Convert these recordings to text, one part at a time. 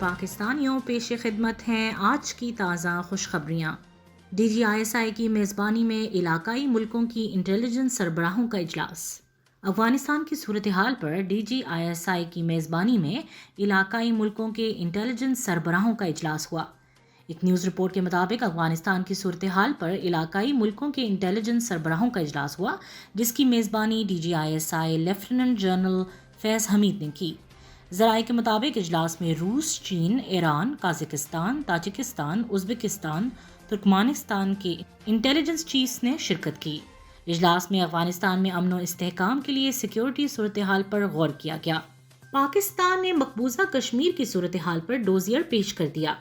پاکستانیوں پیش خدمت ہیں آج کی تازہ خوشخبریاں۔ ڈی جی آئی ایس آئی کی میزبانی میں علاقائی ملکوں کی انٹیلیجنس سربراہوں کا اجلاس۔ افغانستان کی صورتحال پر ڈی جی آئی ایس آئی کی میزبانی میں علاقائی ملکوں کے انٹیلیجنس سربراہوں کا اجلاس ہوا۔ ایک نیوز رپورٹ کے مطابق افغانستان کی صورتحال پر علاقائی ملکوں کے انٹیلیجنس سربراہوں کا اجلاس ہوا، جس کی میزبانی D G I S I lieutenant general Faiz Hameed نے کی۔ ذرائع کے مطابق اجلاس میں روس، چین، ایران، قازقستان، تاجکستان، ازبکستان، ترکمانستان کے انٹیلیجنس چیفز نے شرکت کی۔ اجلاس میں افغانستان میں امن و استحکام کے لیے سیکیورٹی صورتحال پر غور کیا گیا۔ پاکستان نے مقبوضہ کشمیر کی صورتحال پر ڈوزیر پیش کر دیا۔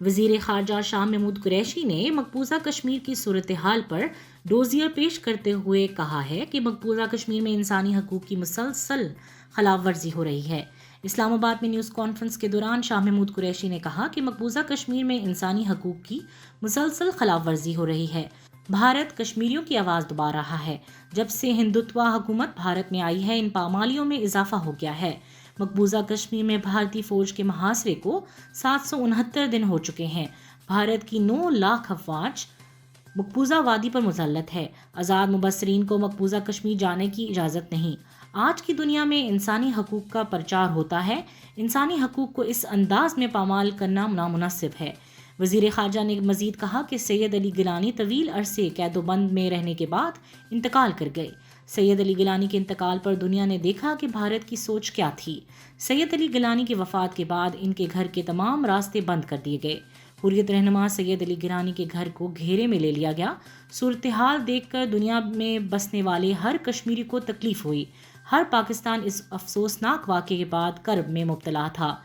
وزیر خارجہ شاہ محمود قریشی نے مقبوضہ کشمیر کی صورتحال پر ڈوزیر پیش کرتے ہوئے کہا ہے کہ مقبوضہ کشمیر میں انسانی حقوق کی مسلسل خلاف ورزی ہو رہی ہے۔ اسلام آباد میں نیوز کانفرنس کے دوران شاہ محمود قریشی نے کہا کہ مقبوضہ کشمیر میں انسانی حقوق کی مسلسل خلاف ورزی ہو رہی ہے۔ بھارت کشمیریوں کی آواز دبا رہا ہے۔ جب سے ہندوتوا حکومت بھارت میں آئی ہے، ان پامالیوں میں اضافہ ہو گیا ہے۔ مقبوضہ کشمیر میں بھارتی فوج کے محاصرے کو 769 دن ہو چکے ہیں۔ بھارت کی 9 لاکھ افواج مقبوضہ وادی پر مسلط ہے۔ آزاد مبصرین کو مقبوضہ کشمیر جانے کی اجازت نہیں۔ آج کی دنیا میں انسانی حقوق کا پرچار ہوتا ہے، انسانی حقوق کو اس انداز میں پامال کرنا نامناسب ہے۔ وزیر خارجہ نے مزید کہا کہ سید علی گیلانی طویل عرصے قید و بند میں رہنے کے بعد انتقال کر گئے۔ سید علی گیلانی کے انتقال پر دنیا نے دیکھا کہ بھارت کی سوچ کیا تھی۔ سید علی گیلانی کی وفات کے بعد ان کے گھر کے تمام راستے بند کر دیے گئے۔ حریت رہنما سید علی گیلانی کے گھر کو گھیرے میں لے لیا گیا۔ صورتحال دیکھ کر دنیا میں بسنے والے ہر کشمیری کو تکلیف ہوئی۔ ہر پاکستان اس افسوسناک واقعے کے بعد کرب میں مبتلا تھا۔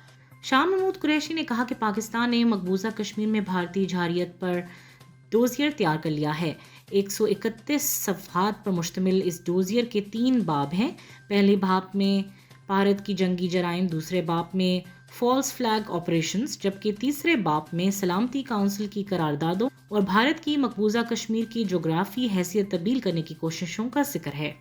شاہ محمود قریشی نے کہا کہ پاکستان نے مقبوضہ کشمیر میں بھارتی جارحیت پر ڈوزیر تیار کر لیا ہے۔ 131 صفحات پر مشتمل اس ڈوزیر کے 3 باب ہیں۔ پہلے باب میں بھارت کی جنگی جرائم، دوسرے باب میں فالس فلیگ آپریشنز، جبکہ تیسرے باب میں سلامتی کونسل کی قراردادوں اور بھارت کی مقبوضہ کشمیر کی جغرافی حیثیت تبدیل کرنے کی کوششوں کا ذکر ہے۔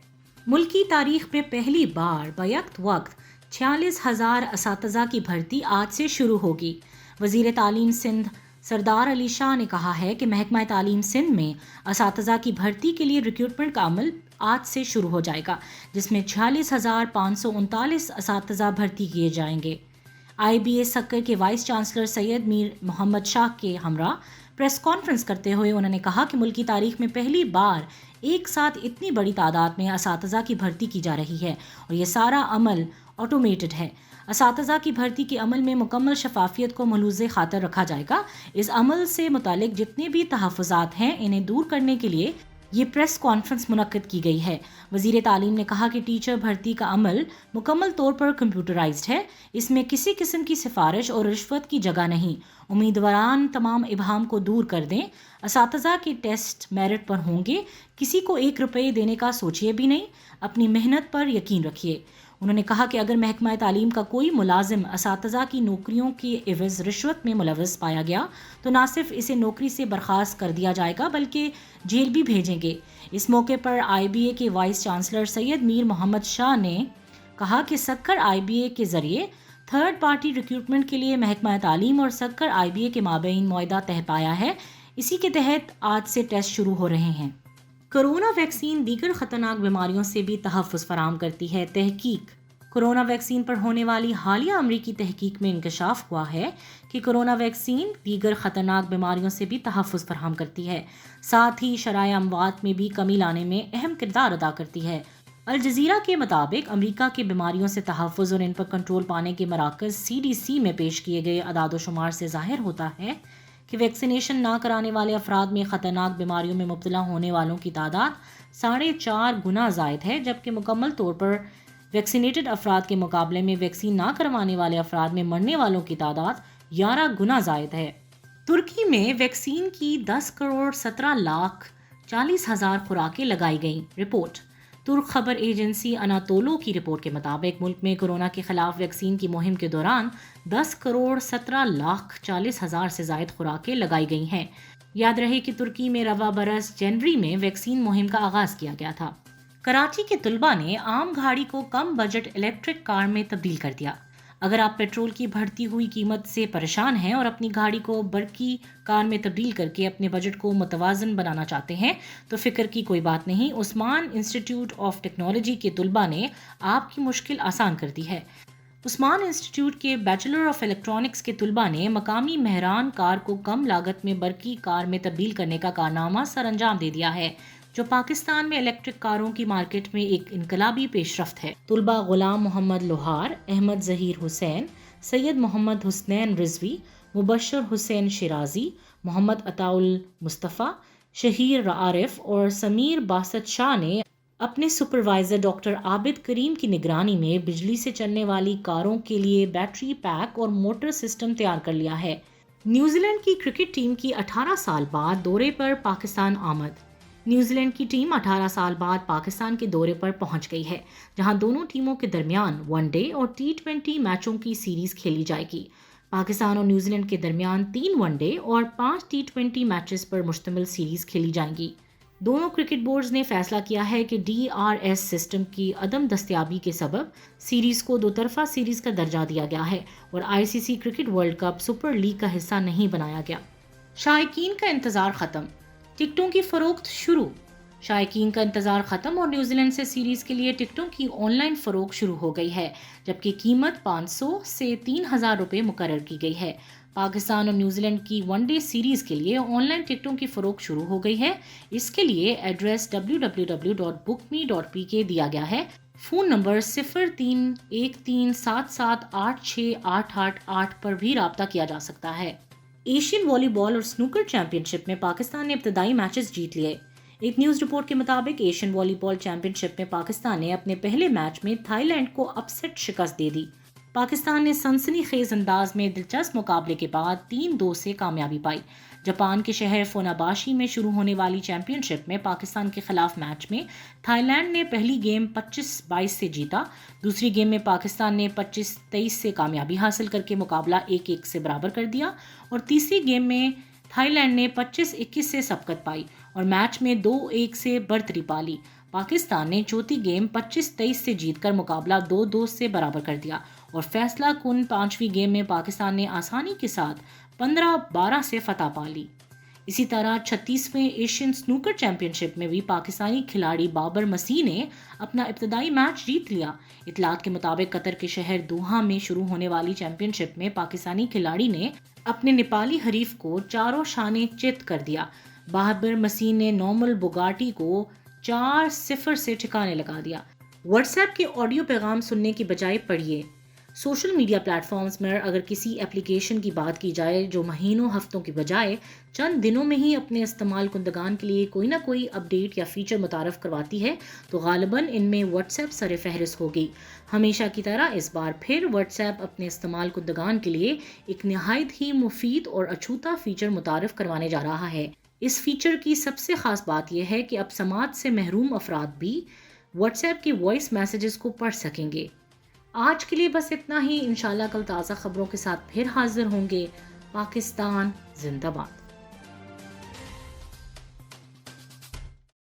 ملکی تاریخ میں پہلی بار بیک وقت 46,000 اساتذہ کی بھرتی آج سے شروع ہوگی۔ وزیر تعلیم سندھ سردار علی شاہ نے کہا ہے کہ محکمہ تعلیم سندھ میں اساتذہ کی بھرتی کے لیے ریکروٹمنٹ کا عمل آج سے شروع ہو جائے گا، جس میں 46,539 اساتذہ بھرتی کیے جائیں گے۔ آئی بی اے سکر کے وائس چانسلر سید میر محمد شاہ کے ہمراہ پریس کانفرنس کرتے ہوئے انہوں نے کہا کہ ملکی تاریخ میں پہلی بار ایک ساتھ اتنی بڑی تعداد میں اساتذہ کی بھرتی کی جا رہی ہے اور یہ سارا عمل آٹومیٹڈ ہے۔ اساتذہ کی بھرتی کے عمل میں مکمل شفافیت کو ملحوظ خاطر رکھا جائے گا۔ اس عمل سے متعلق جتنے بھی تحفظات ہیں انہیں دور کرنے کے لیے یہ پریس کانفرنس منعقد کی گئی ہے۔ وزیر تعلیم نے کہا کہ ٹیچر بھرتی کا عمل مکمل طور پر کمپیوٹرائزڈ ہے، اس میں کسی قسم کی سفارش اور رشوت کی جگہ نہیں۔ امیدواران تمام ابہام کو دور کر دیں۔ اساتذہ کے ٹیسٹ میرٹ پر ہوں گے، کسی کو 1 روپے دینے کا سوچیے بھی نہیں، اپنی محنت پر یقین رکھیے۔ انہوں نے کہا کہ اگر محکمہ تعلیم کا کوئی ملازم اساتذہ کی نوکریوں کے عوض رشوت میں ملوث پایا گیا تو نہ صرف اسے نوکری سے برخاست کر دیا جائے گا بلکہ جیل بھی بھیجیں گے۔ اس موقع پر آئی بی اے کے وائس چانسلر سید میر محمد شاہ نے کہا کہ سکر آئی بی اے کے ذریعے تھرڈ پارٹی ریکروٹمنٹ کے لیے محکمہ تعلیم اور سکر آئی بی اے کے مابین معاہدہ طے پایا ہے۔ اسی کے تحت آج سے ٹیسٹ شروع ہو رہے ہیں۔ کورونا ویکسین دیگر خطرناک بیماریوں سے بھی تحفظ فراہم کرتی ہے۔ تحقیق۔ کورونا ویکسین پر ہونے والی حالیہ امریکی تحقیق میں انکشاف ہوا ہے کہ کورونا ویکسین دیگر خطرناک بیماریوں سے بھی تحفظ فراہم کرتی ہے، ساتھ ہی شرح اموات میں بھی کمی لانے میں اہم کردار ادا کرتی ہے۔ الجزیرہ کے مطابق امریکہ کے بیماریوں سے تحفظ اور ان پر کنٹرول پانے کے مراکز CDC میں پیش کیے گئے اعداد و شمار سے ظاہر ہوتا ہے کہ ویکسینیشن نہ کرانے والے افراد میں خطرناک بیماریوں میں مبتلا ہونے والوں کی تعداد 4.5 گنا زائد ہے، جبکہ مکمل طور پر ویکسینیٹڈ افراد کے مقابلے میں ویکسین نہ کروانے والے افراد میں مرنے والوں کی تعداد 11 گنا زائد ہے۔ ترکی میں ویکسین کی 10,17,40,000 خوراکیں لگائی گئیں۔ رپورٹ۔ ترک خبر ایجنسی اناتولو کی رپورٹ کے مطابق ملک میں کورونا کے خلاف ویکسین کی مہم کے دوران 10,17,40,000 سے زائد خوراکیں لگائی گئی ہیں۔ یاد رہے کہ ترکی میں رواں برس جنوری میں ویکسین مہم کا آغاز کیا گیا تھا۔ کراچی کے طلباء نے عام گاڑی کو کم بجٹ الیکٹرک کار میں تبدیل کر دیا۔ اگر آپ پیٹرول کی بڑھتی ہوئی قیمت سے پریشان ہیں اور اپنی گاڑی کو برقی کار میں تبدیل کر کے اپنے بجٹ کو متوازن بنانا چاہتے ہیں تو فکر کی کوئی بات نہیں، عثمان انسٹیٹیوٹ آف ٹیکنالوجی کے طلباء نے آپ کی مشکل آسان کر دی ہے۔ عثمان انسٹیٹیوٹ کے بیچلر آف الیکٹرانکس کے طلباء نے مقامی مہران کار کو کم لاگت میں برقی کار میں تبدیل کرنے کا کارنامہ سر انجام دے دیا ہے، جو پاکستان میں الیکٹرک کاروں کی مارکیٹ میں ایک انقلابی پیش رفت ہے۔ طلباء غلام محمد لوہار، احمد ظہیر حسین، سید محمد حسنین رضوی، مبشر حسین شیرازی، محمد عطاء المصطفیٰ، شہیر عارف اور سمیر باسط شاہ نے اپنے سپروائزر ڈاکٹر عابد کریم کی نگرانی میں بجلی سے چلنے والی کاروں کے لیے بیٹری پیک اور موٹر سسٹم تیار کر لیا ہے۔ نیوزی لینڈ کی کرکٹ ٹیم کی 18 سال بعد دورے پر پاکستان آمد۔ نیوزی لینڈ کی ٹیم 18 سال بعد پاکستان کے دورے پر پہنچ گئی ہے، جہاں دونوں ٹیموں کے درمیان ون ڈے اور T20 میچوں کی سیریز کھیلی جائے گی۔ پاکستان اور نیوزی لینڈ کے درمیان 3 ون ڈے اور 5 T20 میچز پر مشتمل سیریز کھیلی جائیں گی۔ دونوں کرکٹ بورڈز نے فیصلہ کیا ہے کہ DRS سسٹم کی عدم دستیابی کے سبب سیریز کو دو طرفہ سیریز کا درجہ دیا گیا ہے اور ICC cricket world cup super league کا حصہ نہیں بنایا گیا۔ شائقین کا انتظار ختم، ٹکٹوں کی فروخت شروع۔ شائقین کا انتظار ختم اور نیوزی لینڈ سے سیریز کے لیے ٹکٹوں کی آن لائن فروخت شروع ہو گئی ہے، جبکہ قیمت 500 سے 3000 روپے مقرر کی گئی ہے۔ پاکستان اور نیوزی لینڈ کی ون ڈے سیریز کے لیے آن لائن ٹکٹوں کی فروخت شروع ہو گئی ہے۔ اس کے لیے ایڈریس www.bookme.pk دیا گیا ہے۔ فون نمبر 0313778688 پر بھی رابطہ کیا جا سکتا ہے۔ ایشین والی بال اور سنوکر چیمپئن شپ میں پاکستان نے ابتدائی میچز جیت لیے۔ ایک نیوز رپورٹ کے مطابق ایشین والی بال چیمپئن شپ میں پاکستان نے اپنے پہلے میچ میں تھائی لینڈ کو اپ سیٹ شکست دے دی۔ پاکستان نے سنسنی خیز انداز میں دلچسپ مقابلے کے بعد 3-2 سے کامیابی پائی۔ جاپان کے شہر فوناباشی میں شروع ہونے والی چیمپئن شپ میں پاکستان کے خلاف میچ میں تھائی لینڈ نے پہلی گیم 25-22 سے جیتا، دوسری گیم میں پاکستان نے 25-23 سے کامیابی حاصل کر کے مقابلہ 1-1 سے برابر کر دیا اور تیسری گیم میں تھائی لینڈ نے 25-21 سے سبقت پائی اور میچ میں 2-1 سے برتری پا لی۔ پاکستان نے چوتھی گیم 25-23 سے جیت کر مقابلہ 2-2 سے برابر کر دیا اور فیصلہ کن پانچویں گیم میں پاکستان نے آسانی کے ساتھ 15-12 سے فتح پا لی۔ اسی طرح 36ویں ایشین سنوکر چیمپئن شپ میں بھی پاکستانی کھلاڑی بابر مسیح نے اپنا ابتدائی میچ جیت لیا۔ اطلاعات کے مطابق قطر کے شہر دوحہ میں شروع ہونے والی چیمپئن شپ میں پاکستانی کھلاڑی نے اپنے نیپالی حریف کو 4 شانے چت کر دیا۔ بابر مسیح نے نومل بوگاٹی کو 4-0 سے ٹھکانے لگا دیا۔ واٹس ایپ کے آڈیو پیغام سننے کی بجائے پڑھیے۔ سوشل میڈیا پلیٹ فارمز میں اگر کسی ایپلیکیشن کی بات کی جائے جو مہینوں ہفتوں کی بجائے چند دنوں میں ہی اپنے استعمال کنندگان کے لیے کوئی نہ کوئی اپ ڈیٹ یا فیچر متعارف کرواتی ہے تو غالباً ان میں واٹس ایپ سر فہرست ہوگی۔ ہمیشہ کی طرح اس بار پھر واٹس ایپ اپنے استعمال کنندگان کے لیے ایک نہایت ہی مفید اور اچھوتا فیچر متعارف کروانے جا رہا ہے۔ اس فیچر کی سب سے خاص بات یہ ہے کہ اب سماعت سے محروم افراد بھی واٹس ایپ کی وائس میسیجز کو پڑھ سکیں گے۔ آج کے لیے بس اتنا ہی، انشاءاللہ کل تازہ خبروں کے ساتھ پھر حاضر ہوں گے۔ پاکستان زندہ باد۔